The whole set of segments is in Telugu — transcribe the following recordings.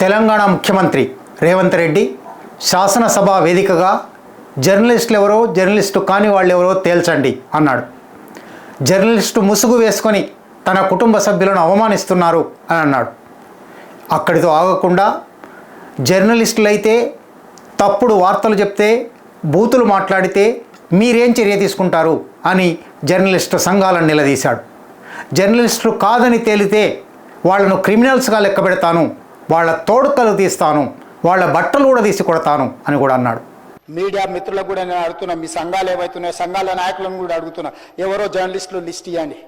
తెలంగాణ ముఖ్యమంత్రి రేవంత్ రెడ్డి శాసనసభ వేదికగా జర్నలిస్టులు ఎవరో జర్నలిస్టు కాని వాళ్ళు ఎవరో తేల్చండి అన్నాడు. జర్నలిస్టు ముసుగు వేసుకొని తన కుటుంబ సభ్యులను అవమానిస్తున్నారు అని అన్నాడు. అక్కడితో ఆగకుండా జర్నలిస్టులైతే తప్పుడు వార్తలు చెప్తే బూతులు మాట్లాడితే మీరేం చర్య తీసుకుంటారు అని జర్నలిస్టు సంఘాలను నిలదీశాడు. జర్నలిస్టులు కాదని తేలితే వాళ్ళను క్రిమినల్స్గా లెక్క పెడతాను, వాళ్ళ తోడుకలు తీస్తాను, వాళ్ళ బట్టలు కూడా తీసి కొడతాను అని కూడా అన్నాడు. మీడియా మిత్రులకు కూడా నేను అడుగుతున్నా, మీ సంఘాలు ఏవైతున్నాయో సంఘాల నాయకులను కూడా అడుగుతున్నా, ఎవరో జర్నలిస్టులు లిస్ట్ ఇవ్వండి.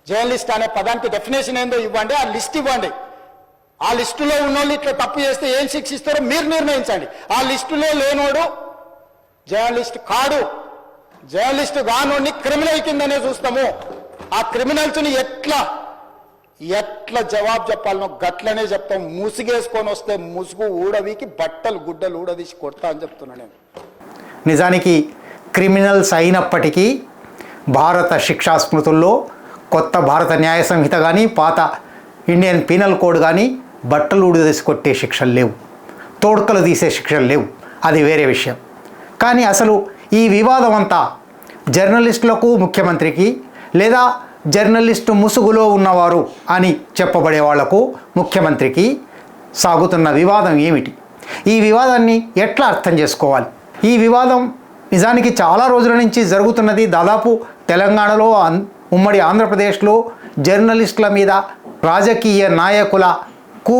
జర్నలిస్ట్ అనే పదానికి డెఫినేషన్ ఏందో ఇవ్వండి, ఆ లిస్ట్ ఇవ్వండి. ఆ లిస్టులో ఉన్నోళ్ళు ఇట్లా తప్పు చేస్తే ఏం శిక్షిస్తారో మీరు నిర్ణయించండి. ఆ లిస్టులో లేనోడు జర్నలిస్ట్ కాడు, జర్నలిస్ట్ కానోడిని క్రిమినల్ కిందనే చూస్తాము. ఆ క్రిమినల్స్ని ఎట్లా జవాబు చెప్పాలనో గట్లనే చెప్తాం. ముసుగేసుకొని వస్తే ముసుగు ఊడవికి బట్టలు గుడ్డలు ఊడదీసి కొడతా అని చెప్తున్నా నేను. నిజానికి క్రిమినల్స్ అయినప్పటికీ భారత శిక్షా స్మృతుల్లో కొత్త భారత న్యాయ సంహిత కానీ పాత ఇండియన్ పీనల్ కోడ్ కానీ బట్టలు ఊడదీసి కొట్టే శిక్షలు లేవు, తోడుకలు తీసే శిక్షలు లేవు, అది వేరే విషయం. కానీ అసలు ఈ వివాదం అంతా జర్నలిస్టులకు ముఖ్యమంత్రికి లేదా జర్నలిస్టు ముసుగులో ఉన్నవారు అని చెప్పబడే వాళ్లకు ముఖ్యమంత్రికి సాగుతున్న వివాదం ఏమిటి? ఈ వివాదాన్ని ఎట్లా అర్థం చేసుకోవాలి? ఈ వివాదం నిజానికి చాలా రోజుల నుంచి జరుగుతున్నది. దాదాపు తెలంగాణలో ఉమ్మడి ఆంధ్రప్రదేశ్లో జర్నలిస్టుల మీద రాజకీయ నాయకుల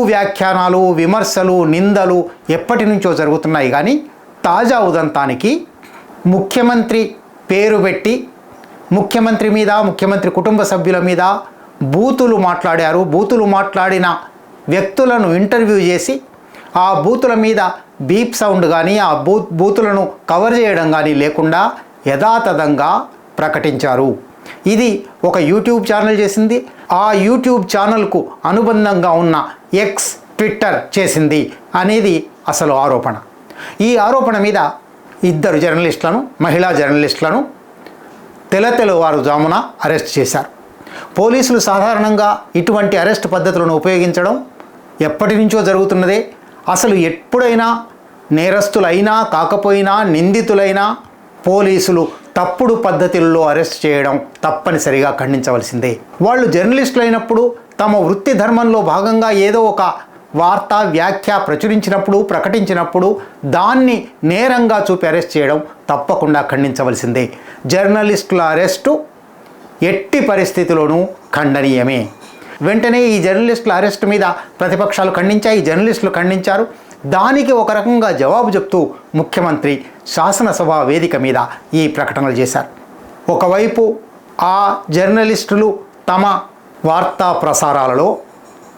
వ్యాఖ్యానాలు, విమర్శలు, నిందలు ఎప్పటి నుంచో జరుగుతున్నాయి. కానీ తాజా ఉదంతానికి ముఖ్యమంత్రి పేరు పెట్టి ముఖ్యమంత్రి మీద, ముఖ్యమంత్రి కుటుంబ సభ్యుల మీద బూతులు మాట్లాడారు. బూతులు మాట్లాడిన వ్యక్తులను ఇంటర్వ్యూ చేసి ఆ బూతుల మీద బీప్ సౌండ్ కానీ ఆ బూతులను కవర్ చేయడం కానీ లేకుండా యథాతథంగా ప్రకటించారు. ఇది ఒక యూట్యూబ్ ఛానల్ చేసింది. ఆ యూట్యూబ్ ఛానల్కు అనుబంధంగా ఉన్న ఎక్స్ ట్విట్టర్ చేసింది అనేది అసలు ఆరోపణ. ఈ ఆరోపణ మీద ఇద్దరు జర్నలిస్టులను, మహిళా జర్నలిస్టులను తెల్లవారుజామున అరెస్ట్ చేశారు. పోలీసులు సాధారణంగా ఇటువంటి అరెస్ట్ పద్ధతులను ఉపయోగించడం ఎప్పటి నుంచో జరుగుతున్నదే. అసలు ఎప్పుడైనా నేరస్తులైనా కాకపోయినా నిందితులైనా పోలీసులు తప్పుడు పద్ధతుల్లో అరెస్ట్ చేయడం తప్పనిసరిగా ఖండించవలసిందే. వాళ్ళు జర్నలిస్టులు అయినప్పుడు తమ వృత్తి ధర్మంలో భాగంగా ఏదో ఒక వార్త వ్యాఖ్య ప్రచురించినప్పుడు, ప్రకటించినప్పుడు దాన్ని నేరంగా చూపి అరెస్ట్ చేయడం తప్పకుండా ఖండించవలసిందే. జర్నలిస్టుల అరెస్టు ఎట్టి పరిస్థితిలోనూ ఖండనీయమే. వెంటనే ఈ జర్నలిస్టుల అరెస్టు మీద ప్రతిపక్షాలు ఖండించాయి, జర్నలిస్టులు ఖండించారు. దానికి ఒక రకంగా జవాబు చెప్తూ ముఖ్యమంత్రి శాసనసభ వేదిక మీద ఈ ప్రకటనలు చేశారు. ఒకవైపు ఆ జర్నలిస్టులు తమ వార్తా ప్రసారాలలో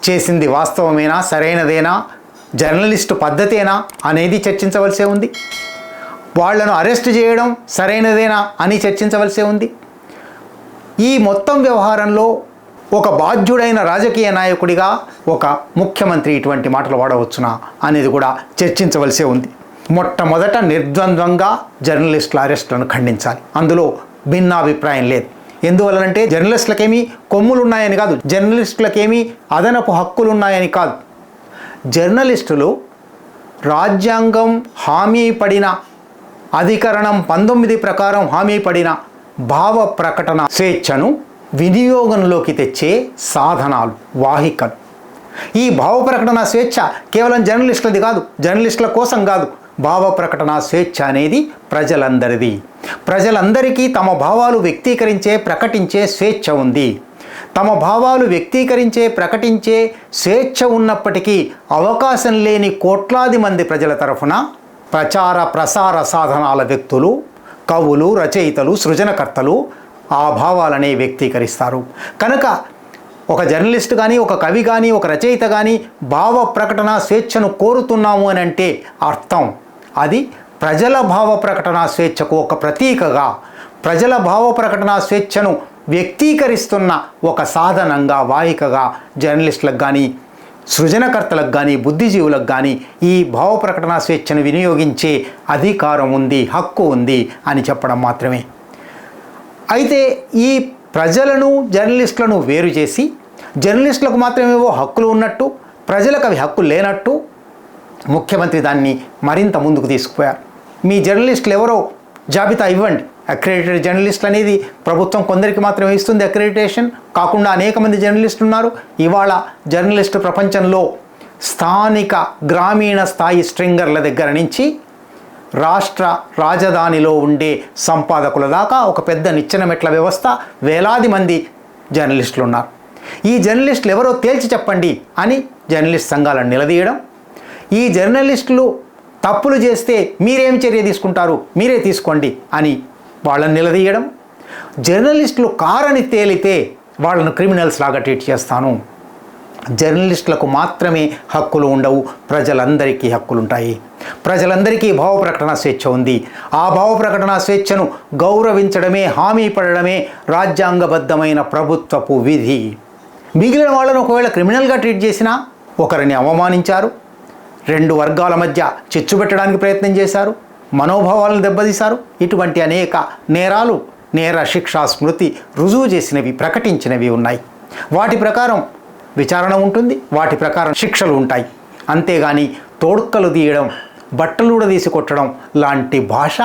చేసింది వాస్తవమేనా, సరైనదేనా, జర్నలిస్టు పద్ధతేనా అనేది చర్చించవలసే ఉంది. వాళ్లను అరెస్ట్ చేయడం సరైనదేనా అని చర్చించవలసే ఉంది. ఈ మొత్తం వ్యవహారంలో ఒక బాధ్యుడైన రాజకీయ నాయకుడిగా ఒక ముఖ్యమంత్రి ఇటువంటి మాటలు వాడవచ్చునా అనేది కూడా చర్చించవలసే ఉంది. మొట్టమొదట నిర్ద్వంద్వంగా జర్నలిస్టుల అరెస్టులను ఖండించాలి. అందులో భిన్నాభిప్రాయం లేదు. ఎందువలనంటే జర్నలిస్టులకేమీ కొమ్ములు ఉన్నాయని కాదు, జర్నలిస్టులకేమీ అదనపు హక్కులు ఉన్నాయని కాదు. జర్నలిస్టులు రాజ్యాంగం హామీ పడిన, అధికరణం 19 ప్రకారం హామీ పడిన భావ ప్రకటన స్వేచ్ఛను వినియోగంలోకి తెచ్చే సాధనాలు, వాహికలు. ఈ భావ ప్రకటన స్వేచ్ఛ కేవలం జర్నలిస్టులది కాదు, జర్నలిస్టుల కోసం కాదు. భావ ప్రకటన స్వేచ్ఛ అనేది ప్రజలందరిది. ప్రజలందరికీ తమ భావాలు వ్యక్తీకరించే, ప్రకటించే స్వేచ్ఛ ఉంది. తమ భావాలు వ్యక్తీకరించే, ప్రకటించే స్వేచ్ఛ ఉన్నప్పటికీ అవకాశం లేని కోట్లాది మంది ప్రజల తరఫున ప్రచార ప్రసార సాధనాల వ్యక్తులు, కవులు, రచయితలు, సృజనకర్తలు ఆ భావాలనే వ్యక్తీకరిస్తారు. కనుక ఒక జర్నలిస్ట్ కానీ, ఒక కవి కానీ, ఒక రచయిత కానీ భావ ప్రకటన స్వేచ్ఛను కోరుతున్నాము అని అంటే అర్థం అది ప్రజల భావ ప్రకటన స్వేచ్ఛకు ఒక ప్రతీకగా, ప్రజల భావ ప్రకటన స్వేచ్ఛను వ్యక్తీకరిస్తున్న ఒక సాధనంగా, వాహికగా జర్నలిస్టులకు కానీ, సృజనకర్తలకు కానీ, బుద్ధిజీవులకు కానీ ఈ భావ ప్రకటన స్వేచ్ఛను వినియోగించే అధికారం ఉంది, హక్కు ఉంది అని చెప్పడం మాత్రమే. అయితే ఈ ప్రజలను, జర్నలిస్టులను వేరు చేసి జర్నలిస్టులకు మాత్రమేవో హక్కులు ఉన్నట్టు, ప్రజలకు అవి హక్కులు లేనట్టు ముఖ్యమంత్రి దాన్ని మరింత ముందుకు తీసుకుపోయారు. మీ జర్నలిస్టులు ఎవరో జాబితా ఇవ్వండి. అక్రెడిటెడ్ జర్నలిస్టులు అనేది ప్రభుత్వం కొందరికి మాత్రమే ఇస్తుంది. అక్రెడిటేషన్ కాకుండా అనేక మంది జర్నలిస్టులు ఉన్నారు. ఇవాళ జర్నలిస్టు ప్రపంచంలో స్థానిక గ్రామీణ స్థాయి స్ట్రింగర్ల దగ్గర నుంచి రాష్ట్ర రాజధానిలో ఉండే సంపాదకుల దాకా ఒక పెద్ద నిచ్చెన మెట్ల వ్యవస్థ, వేలాది మంది జర్నలిస్టులు ఉన్నారు. ఈ జర్నలిస్టులు ఎవరో తేల్చి చెప్పండి అని జర్నలిస్ట్ సంఘాలను నిలదీయడం, ఈ జర్నలిస్టులు తప్పులు చేస్తే మీరేం చర్య తీసుకుంటారు, మీరే తీసుకోండి అని వాళ్ళని నిలదీయడం, జర్నలిస్టులు కారని తేలితే వాళ్ళను క్రిమినల్స్ లాగా ట్రీట్ చేస్తాను, జర్నలిస్టులకు మాత్రమే హక్కులు ఉండవు, ప్రజలందరికీ హక్కులు ఉంటాయి, ప్రజలందరికీ భావ ప్రకటన స్వేచ్ఛ ఉంది, ఆ భావ ప్రకటన స్వేచ్ఛను గౌరవించడమే, హామీ పడడమే రాజ్యాంగబద్ధమైన ప్రభుత్వపు విధి. మిగిలిన వాళ్ళను ఒకవేళ క్రిమినల్గా ట్రీట్ చేసినా, ఒకరిని అవమానించారు, రెండు వర్గాల మధ్య చిచ్చు పెట్టడానికి ప్రయత్నం చేశారు, మనోభావాలను దెబ్బతీశారు, ఇటువంటి అనేక నేరాలు నేర శిక్షా స్మృతి రుజువు చేసినవి, ప్రకటించినవి ఉన్నాయి. వాటి ప్రకారం విచారణ ఉంటుంది, వాటి ప్రకారం శిక్షలు ఉంటాయి. అంతేగాని తోడుక్కలు తీయడం, బట్టలు ఊడదీసి కొట్టడం లాంటి భాష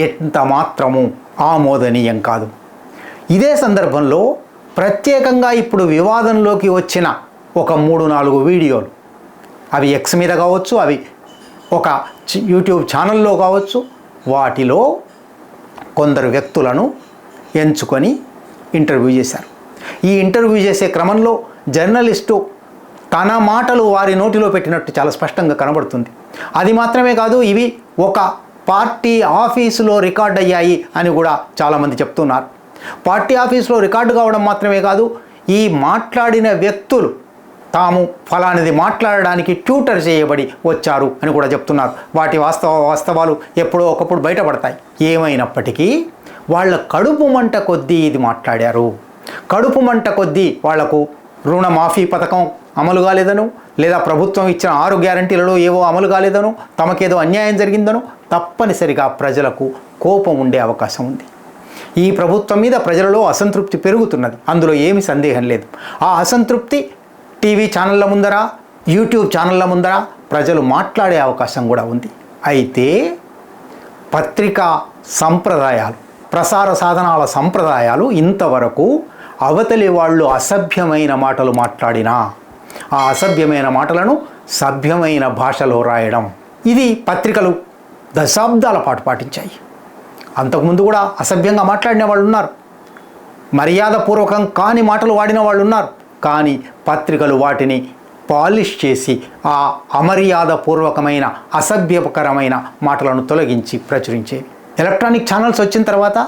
ఎంత మాత్రము ఆమోదనీయం కాదు. ఇదే సందర్భంలో ప్రత్యేకంగా ఇప్పుడు వివాదంలోకి వచ్చిన ఒక 3-4 వీడియోలు, అవి ఎక్స్ మీద కావచ్చు, అవి ఒక యూట్యూబ్ ఛానల్లో కావచ్చు, వాటిలో కొందరు వ్యక్తులను ఎంచుకొని ఇంటర్వ్యూ చేశారు. ఈ ఇంటర్వ్యూ చేసే క్రమంలో జర్నలిస్టు తన మాటలు వారి నోటిలో పెట్టినట్టు చాలా స్పష్టంగా కనబడుతుంది. అది మాత్రమే కాదు, ఇవి ఒక పార్టీ ఆఫీసులో రికార్డ్ అయ్యాయి అని కూడా చాలామంది చెప్తున్నారు. పార్టీ ఆఫీసులో రికార్డు కావడం మాత్రమే కాదు, ఈ మాట్లాడిన వ్యక్తులు తాము ఫలానిది మాట్లాడడానికి ట్యూటర్ చేయబడి వచ్చారు అని కూడా చెప్తున్నారు. వాటి వాస్తవాలు ఎప్పుడో ఒకప్పుడు బయటపడతాయి. ఏమైనప్పటికీ వాళ్ళ కడుపు మంట కొద్దీ ఇది మాట్లాడారు. కడుపు మంట కొద్దీ వాళ్లకు రుణమాఫీ పథకం అమలు కాలేదను, లేదా ప్రభుత్వం ఇచ్చిన 6 గ్యారంటీలలో ఏవో అమలు కాలేదను, తమకేదో అన్యాయం జరిగిందను తప్పనిసరిగా ప్రజలకు కోపం ఉండే అవకాశం ఉంది. ఈ ప్రభుత్వం మీద ప్రజలలో అసంతృప్తి పెరుగుతున్నది, అందులో ఏమీ సందేహం లేదు. ఆ అసంతృప్తి టీవీ ఛానళ్ళ ముందర, యూట్యూబ్ ఛానళ్ళ ముందర ప్రజలు మాట్లాడే అవకాశం కూడా ఉంది. అయితే పత్రికా సంప్రదాయాలు, ప్రసార సాధనాల సంప్రదాయాలు ఇంతవరకు అవతలి వాళ్ళు అసభ్యమైన మాటలు మాట్లాడినా ఆ అసభ్యమైన మాటలను సభ్యమైన భాషలో రాయడం, ఇది పత్రికలు దశాబ్దాల పాటు పాటించాయి. అంతకుముందు కూడా అసభ్యంగా మాట్లాడిన వాళ్ళు ఉన్నారు, మర్యాదపూర్వకం కాని మాటలు వాడిన వాళ్ళు ఉన్నారు. కానీ పత్రికలు వాటిని పాలిష్ చేసి ఆ అమర్యాదపూర్వకమైన అసభ్యకరమైన మాటలను తొలగించి ప్రచురించేవి. ఎలక్ట్రానిక్ ఛానల్స్ వచ్చిన తర్వాత,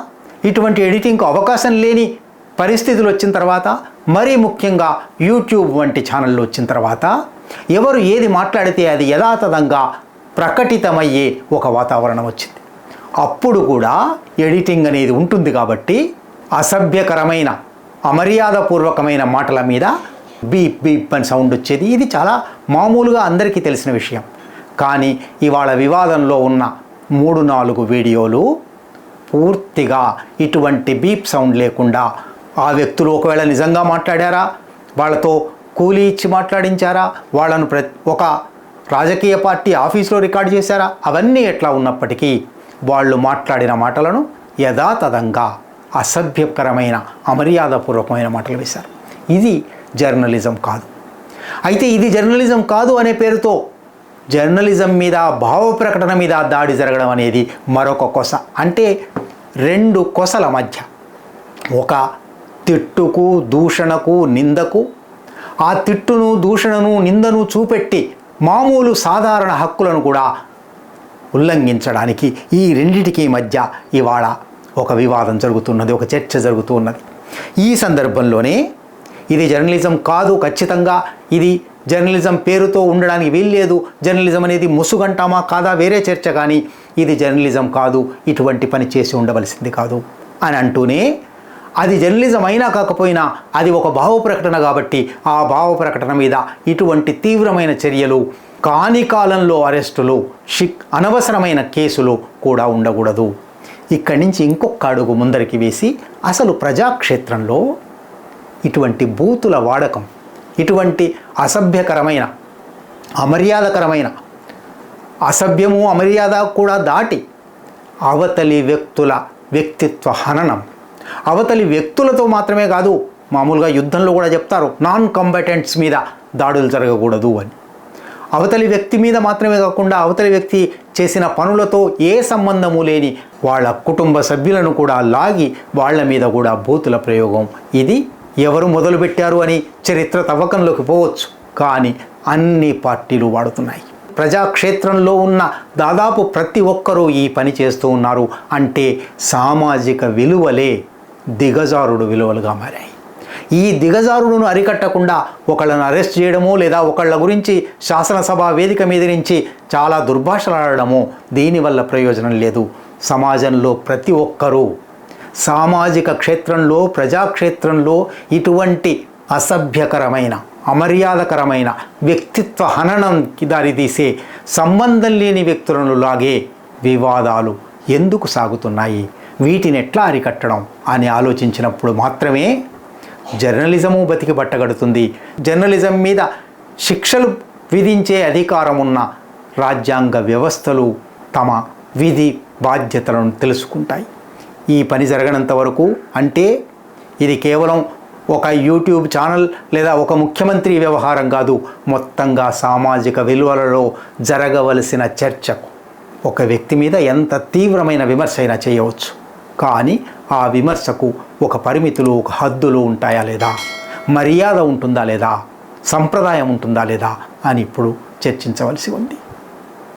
ఇటువంటి ఎడిటింగ్కు అవకాశం లేని పరిస్థితులు వచ్చిన తర్వాత, మరీ ముఖ్యంగా యూట్యూబ్ వంటి ఛానళ్ళు వచ్చిన తర్వాత ఎవరు ఏది మాట్లాడితే అది యథాతథంగా ప్రకటితమయ్యే ఒక వాతావరణం వచ్చింది. అప్పుడు కూడా ఎడిటింగ్ అనేది ఉంటుంది కాబట్టి అసభ్యకరమైన అమర్యాదపూర్వకమైన మాటల మీద బీప్ బీప్ అని సౌండ్ వచ్చేది. ఇది చాలా మామూలుగా అందరికీ తెలిసిన విషయం. కానీ ఇవాళ వివాదంలో ఉన్న 3-4 వీడియోలు పూర్తిగా ఇటువంటి బీప్ సౌండ్ లేకుండా, ఆ వ్యక్తులు ఒకవేళ నిజంగా మాట్లాడారా, వాళ్ళతో కూలీ ఇచ్చి మాట్లాడించారా, వాళ్ళను ఒక రాజకీయ పార్టీ ఆఫీస్లో రికార్డ్ చేశారా, అవన్నీ ఎట్లా ఉన్నప్పటికీ వాళ్ళు మాట్లాడిన మాటలను యథాతథంగా అసభ్యకరమైన అమర్యాదపూర్వకమైన మాటలు వేశారు. ఇది జర్నలిజం కాదు. అయితే ఇది జర్నలిజం కాదు అనే పేరుతో జర్నలిజం మీద, భావ ప్రకటన మీద దాడి జరగడం అనేది మరొక కొస. అంటే 2 కొసల మధ్య, ఒక తిట్టుకు, దూషణకు, నిందకు, ఆ తిట్టును, దూషణను, నిందను చూపెట్టి మామూలు సాధారణ హక్కులను కూడా ఉల్లంఘించడానికి ఈ రెండిటికి మధ్య ఇవాళ ఒక వివాదం జరుగుతున్నది, ఒక చర్చ జరుగుతూ ఉన్నది. ఈ సందర్భంలోనే ఇది జర్నలిజం కాదు, ఖచ్చితంగా ఇది జర్నలిజం పేరుతో ఉండడానికి వీల్లేదు, జర్నలిజం అనేది ముసుగంటామా కాదా వేరే చర్చ, కానీ ఇది జర్నలిజం కాదు, ఇటువంటి పని చేసి ఉండవలసింది కాదు అని అంటూనే, అది జర్నలిజం అయినా కాకపోయినా అది ఒక భావ ప్రకటన కాబట్టి ఆ భావ ప్రకటన మీద ఇటువంటి తీవ్రమైన చర్యలు, కాని కాలంలో అరెస్టులు, అనవసరమైన కేసులు కూడా ఉండకూడదు. ఇక్కడి నుంచి ఇంకొక అడుగు ముందరికి వేసి అసలు ప్రజాక్షేత్రంలో ఇటువంటి బూతుల వాడకం, ఇటువంటి అసభ్యకరమైన, అమర్యాదకరమైన అసభ్యము అమర్యాద కూడా దాటి అవతలి వ్యక్తుల వ్యక్తిత్వ హననం, అవతలి వ్యక్తులతో మాత్రమే కాదు, మామూలుగా యుద్ధంలో కూడా చెప్తారు నాన్ కాంబాటెంట్స్ మీద దాడులు జరగకూడదు అని. అవతలి వ్యక్తి మీద మాత్రమే కాకుండా అవతలి వ్యక్తి చేసిన పనులతో ఏ సంబంధము లేని వాళ్ళ కుటుంబ సభ్యులను కూడా లాగి వాళ్ళ మీద కూడా బూతుల ప్రయోగం, ఇది ఎవరు మొదలుపెట్టారు అని చరిత్ర తవ్వకంలోకి పోవచ్చు, కానీ అన్ని పార్టీలు వాడుతున్నాయి. ప్రజాక్షేత్రంలో ఉన్న దాదాపు ప్రతి ఒక్కరూ ఈ పని చేస్తూ ఉన్నారు. అంటే సామాజిక విలువలే దిగజారుడు విలువలుగా మారాయి. ఈ దిగజారుడును అరికట్టకుండా ఒకళ్ళను అరెస్ట్ చేయడమో లేదా ఒకళ్ళ గురించి శాసనసభ వేదిక మీద నుంచి చాలా దుర్భాషలాడడమో దీనివల్ల ప్రయోజనం లేదు. సమాజంలో ప్రతి ఒక్కరూ సామాజిక క్షేత్రంలో, ప్రజాక్షేత్రంలో ఇటువంటి అసభ్యకరమైన, అమర్యాదకరమైన, వ్యక్తిత్వ హననంకి దారితీసే సంబంధం లేని వ్యక్తులను లాగే వివాదాలు ఎందుకు సాగుతున్నాయి, వీటిని ఎట్లా అరికట్టడం అని ఆలోచించినప్పుడు మాత్రమే జర్నలిజము బతికి బట్టగడుతుంది. జర్నలిజం మీద శిక్షలు విధించే అధికారం ఉన్న రాజ్యాంగ వ్యవస్థలు తమ విధి బాధ్యతలను తెలుసుకుంటాయి. ఈ పని జరగనంత వరకు, అంటే ఇది కేవలం ఒక యూట్యూబ్ ఛానల్ లేదా ఒక ముఖ్యమంత్రి వ్యవహారం కాదు, మొత్తంగా సామాజిక విలువలలో జరగవలసిన చర్చకు ఒక వ్యక్తి మీద ఎంత తీవ్రమైన విమర్శ అయినా చేయవచ్చు, కానీ ఆ విమర్శకు ఒక పరిమితులు, ఒక హద్దులు ఉంటాయా లేదా, మర్యాద ఉంటుందా లేదా, సంప్రదాయం ఉంటుందా లేదా అని ఇప్పుడు చర్చించవలసి ఉంది.